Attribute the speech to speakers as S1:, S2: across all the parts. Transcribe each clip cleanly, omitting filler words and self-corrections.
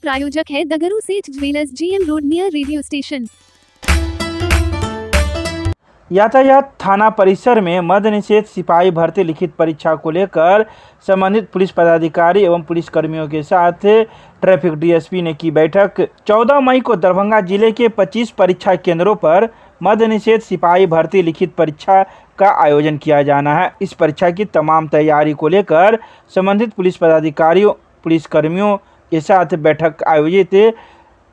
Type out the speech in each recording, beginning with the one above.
S1: प्रायोजक है दगरू सेठ jewellers, GM road near radio station.
S2: यातायात थाना परिसर में मद निषेध सिपाही भर्ती लिखित परीक्षा को लेकर संबंधित पुलिस पदाधिकारी एवं पुलिस कर्मियों के साथ ट्रैफिक डीएसपी ने की बैठक। 14 मई को दरभंगा जिले के 25 परीक्षा केंद्रों पर मद निषेध सिपाही भर्ती लिखित परीक्षा का आयोजन किया जाना है। इस परीक्षा की तमाम तैयारी को लेकर संबंधित पुलिस पदाधिकारियों पुलिस कर्मियों के साथ बैठक आयोजित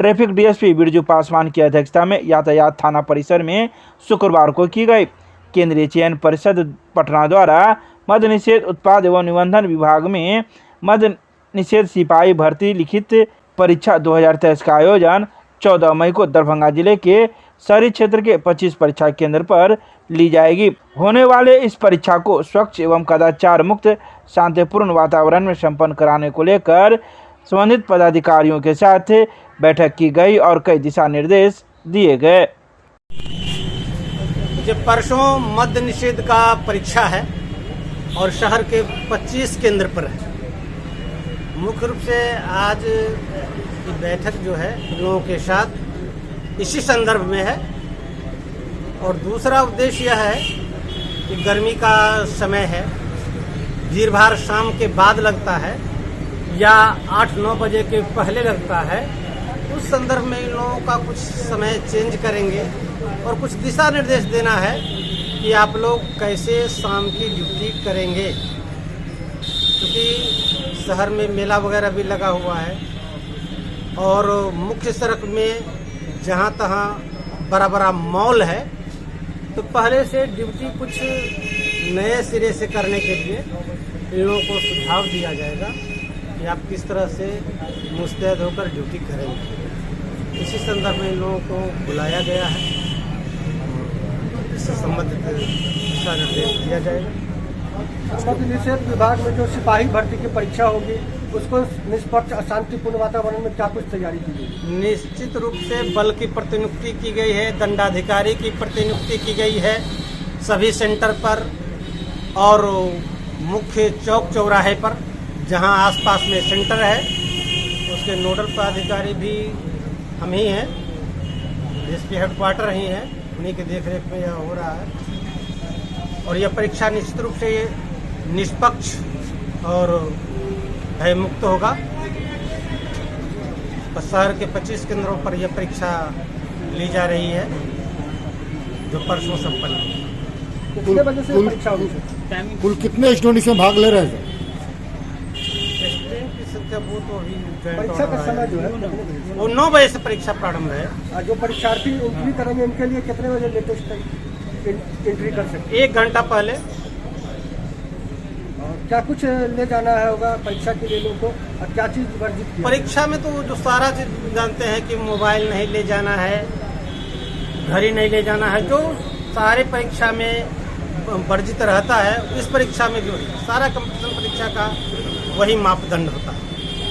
S2: ट्रैफिक डीएसपी बिरजू पासवान की अध्यक्षता में यातायात थाना परिसर में शुक्रवार को की गई। केंद्रीय चयन परिषद पटना द्वारा मद निषेध उत्पाद एवं निबंधन विभाग में मद निषेध सिपाही भर्ती लिखित परीक्षा 2023 का आयोजन 14 मई को दरभंगा जिले के शहरी क्षेत्र के 25 परीक्षा केंद्र पर ली जाएगी। होने वाले इस परीक्षा को स्वच्छ एवं कदाचार मुक्त शांतिपूर्ण वातावरण में संपन्न कराने को लेकर संबंधित पदाधिकारियों के साथ बैठक की गई और कई दिशा निर्देश दिए गए।
S3: जो परसों मद्य निषेध का परीक्षा है और शहर के 25 केंद्र पर है। मुख्य रूप से आज की बैठक जो है लोगों के साथ इसी संदर्भ में है और दूसरा उद्देश्य यह है कि गर्मी का समय है, भीड़ भाड़ शाम के बाद लगता है या 8-9 बजे के पहले लगता है। उस संदर्भ में इन लोगों का कुछ समय चेंज करेंगे और कुछ दिशा निर्देश देना है कि आप लोग कैसे शाम की ड्यूटी करेंगे, क्योंकि शहर में मेला वगैरह भी लगा हुआ है और मुख्य सड़क में जहाँ तहाँ बड़ा बड़ा मॉल है, तो पहले से ड्यूटी कुछ नए सिरे से करने के लिए इन लोगों को सुझाव दिया जाएगा कि आप किस तरह से मुस्तैद होकर ड्यूटी करेंगे। इसी संदर्भ में इन लोगों को बुलाया गया है, इससे संबंधित दिशा निर्देश दिया जाएगा।
S4: मद्य निषेध विभाग में जो सिपाही भर्ती की परीक्षा होगी उसको निष्पक्ष शांतिपूर्ण वातावरण में क्या कुछ तैयारी की गई?
S3: निश्चित रूप से बल की प्रतिनियुक्ति की गई है, दंडाधिकारी की प्रतिनियुक्ति की गई है सभी सेंटर पर और मुख्य चौक चौराहे पर जहां आसपास में सेंटर है उसके नोडल पदाधिकारी भी हम ही हैं, जिसके हेडक्वार्टर ही हैं, उन्हीं के देखरेख में यह हो रहा है। और यह परीक्षा निश्चित रूप से निष्पक्ष और भय मुक्त होगा। शहर के 25 केंद्रों पर यह परीक्षा ली जा रही है जो परसों संपन्न होगी।
S4: कितने बजे से परीक्षा होगी?
S5: कुल कितने स्टूडेंट इसमें भाग ले रहे हैं?
S3: स्टूडेंट की संख्या वो तो अभी
S4: परीक्षा का समय जो है
S3: वो 9 बजे से परीक्षा प्रारंभ है।
S4: जो परीक्षार्थी एंट्री करेंगे उनके लिए कितने बजे लेटेस्ट एंट्री कर सकते हैं?
S3: 1 घंटा पहले।
S4: क्या कुछ ले जाना है होगा परीक्षा के लिए लोगों को और क्या चीज वर्जित की?
S3: परीक्षा में तो जो सारा चीज जानते हैं कि मोबाइल नहीं ले जाना है, घड़ी नहीं ले जाना है, जो सारे परीक्षा में वर्जित रहता है इस परीक्षा में भी सारा कंपटीशन परीक्षा का वही मापदंड होता है।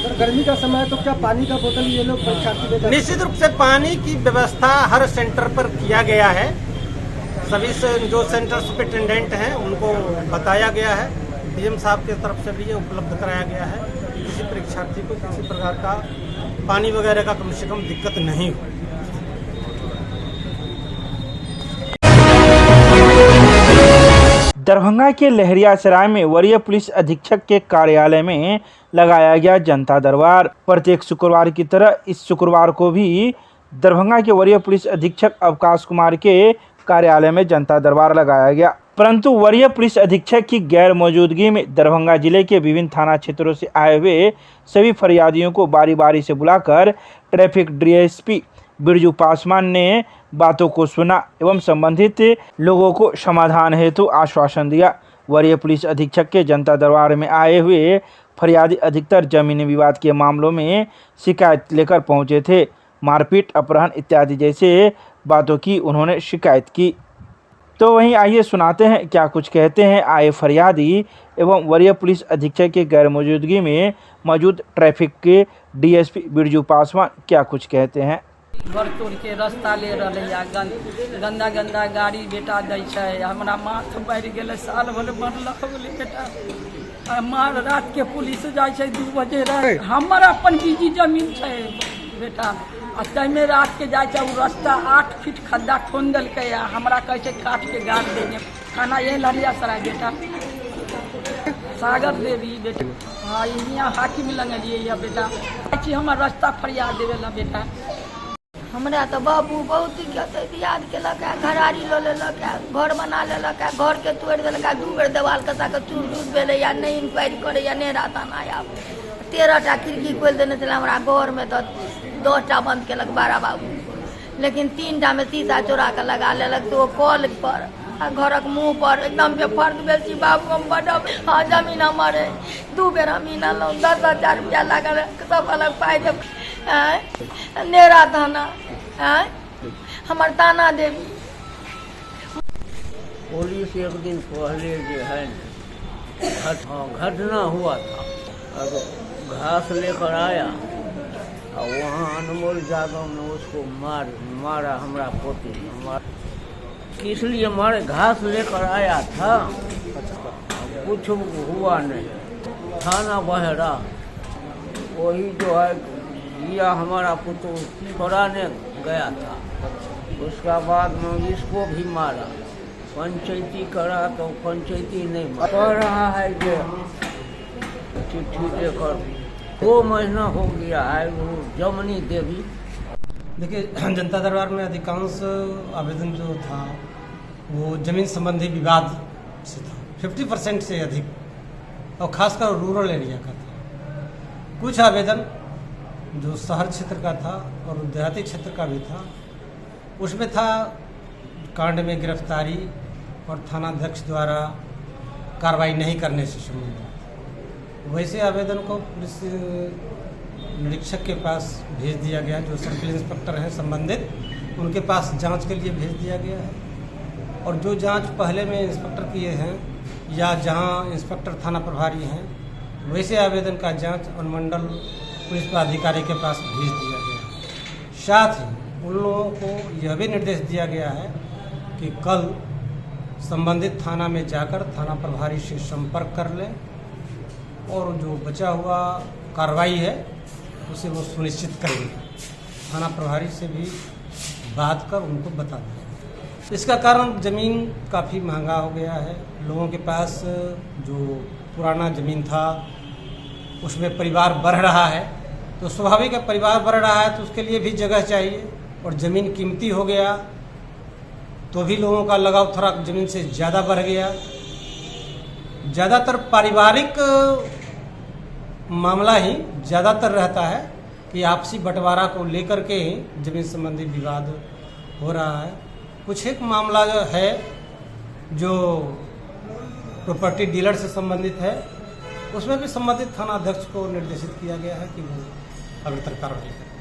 S4: सर गर्मी का समय तो क्या पानी का बोतल ये लोग परीक्षार्थी ले जाते?
S3: निश्चित रूप से पानी की व्यवस्था हर सेंटर पर किया गया है। सभी जो सेंटर सुपरिटेंडेंट हैं उनको बताया गया है, डीएम साहब की तरफ से भी ये उपलब्ध कराया गया है कि किसी परीक्षार्थी को किसी प्रकार का पानी वगैरह का कम से कम दिक्कत नहीं हो।
S2: दरभंगा के लहरियासराय में वरीय पुलिस अधीक्षक के कार्यालय में लगाया गया जनता दरबार। प्रत्येक शुक्रवार की तरह इस शुक्रवार को भी दरभंगा के वरीय पुलिस अधीक्षक अवकाश कुमार के कार्यालय में जनता दरबार लगाया गया, परंतु वरीय पुलिस अधीक्षक की गैर मौजूदगी में दरभंगा जिले के विभिन्न थाना क्षेत्रों से आए हुए सभी फरियादियों को बारी बारी से बुलाकर ट्रैफिक डीएसपी बिरजू पासवान ने बातों को सुना एवं संबंधित लोगों को समाधान हेतु आश्वासन दिया। वरीय पुलिस अधीक्षक के जनता दरबार में आए हुए फरियादी अधिकतर जमीनी विवाद के मामलों में शिकायत लेकर पहुंचे थे। मारपीट, अपहरण इत्यादि जैसे बातों की उन्होंने शिकायत की। तो वहीं आइए सुनाते हैं क्या कुछ कहते हैं आए फरियादी एवं वरीय पुलिस अधीक्षक के गैर मौजूदगी में मौजूद ट्रैफिक के डीएसपी बिरजू पासवान क्या कुछ कहते हैं।
S6: घर तोड़ के रास्ता ले रहा गंदा गंदा गाड़ी बेटा दै छै, हमरा माथ बढ़ गेलै, साल भर मरल बोले बेटा मार रात के पुलिस जाए छै 2 बजे रात। हमर अपन बीजी जमीन छै बेटा, आ ताहिमे रात के जाए छै उ रास्ता 8 फीट खड्डा खोन देलकै, हमरा कहै छै काट के गाड़ देंगे। खाना ये ललिया सराय बेटा, सागर देवी बेटा। हाँ यहाँ हाकिम लंगलिए या बेटा, हमर रास्ता फरियाद देवे ला बेटा।
S7: हमरा तो बाबू बहुत याद केलक, घरारी लो लेलक, घर बना लेलक, घर के तोड़ देलक, 2 बेर देवाल कसा के चूर दूर भेले, या नहीं इंक्वायरी करे या नहीं राता ना आब। 13टा खिड़की खोल देने थे हमरा घर में, तो 10टा बंद केलक बड़ा बाबू, लेकिन 3टा में शीशा चोरा के लगा लेलक। तो कॉल पर घरक मुँह पर एकदम बेफर्क भेल छी बाबू, हम बड़ हाँ जमीन हमर 2 बेर अमीन अनलहुँ, 10,000 रुपया लागल, सब अलग पाइ देब। नेरा थाना हमार ताना देवी।
S8: पुलिस एक दिन पहले जो है घटना हुआ था, अब घास लेकर आया और वहाँ अनमोल यादव ने उसको मारा हमारा पोती। किस लिए मारे? घास लेकर आया था, कुछ हुआ नहीं। थाना बहरा वही जो है दिया हमारा पुत्र छोड़ाने गया था, उसका बाद में इसको भी मारा। पंचायती करा तो पंचायती नहीं कह रहा है कि चिट्ठी देकर 2 महीना हो गया है वो जमनी देवी।
S3: देखिए, जनता दरबार में अधिकांश आवेदन जो था वो जमीन संबंधी विवाद से था, 50% से अधिक, और खासकर रूरल एरिया का था। कुछ आवेदन जो शहर क्षेत्र का था और देहाती क्षेत्र का भी था, उसमें था कांड में गिरफ्तारी और थानाध्यक्ष द्वारा कार्रवाई नहीं करने से संबंधित। वैसे आवेदन को पुलिस निरीक्षक के पास भेज दिया गया, जो सर्किल इंस्पेक्टर हैं संबंधित, उनके पास जांच के लिए भेज दिया गया है। और जो जांच पहले में इंस्पेक्टर किए हैं या जहां इंस्पेक्टर थाना प्रभारी हैं, वैसे आवेदन का जांच अनुमंडल पुलिस पदाधिकारी के पास भेज दिया गया है। साथ ही उन लोगों को यह भी निर्देश दिया गया है कि कल संबंधित थाना में जाकर थाना प्रभारी से संपर्क कर लें और जो बचा हुआ कार्रवाई है उसे वो सुनिश्चित करेंगे। थाना प्रभारी से भी बात कर उनको बता दें। इसका कारण ज़मीन काफ़ी महंगा हो गया है। लोगों के पास जो पुराना ज़मीन था उसमें परिवार बढ़ रहा है, तो स्वाभाविक है परिवार बढ़ रहा है तो उसके लिए भी जगह चाहिए, और ज़मीन कीमती हो गया तो भी लोगों का लगाव थोड़ा ज़मीन से ज़्यादा बढ़ गया। ज़्यादातर पारिवारिक मामला ही ज़्यादातर रहता है कि आपसी बंटवारा को लेकर के ही ज़मीन संबंधी विवाद हो रहा है। कुछ एक मामला जो है जो प्रॉपर्टी डीलर से संबंधित है, उसमें भी संबंधित थाना अध्यक्ष को निर्देशित किया गया है कि वो अग्रतर कार्रवाई करें।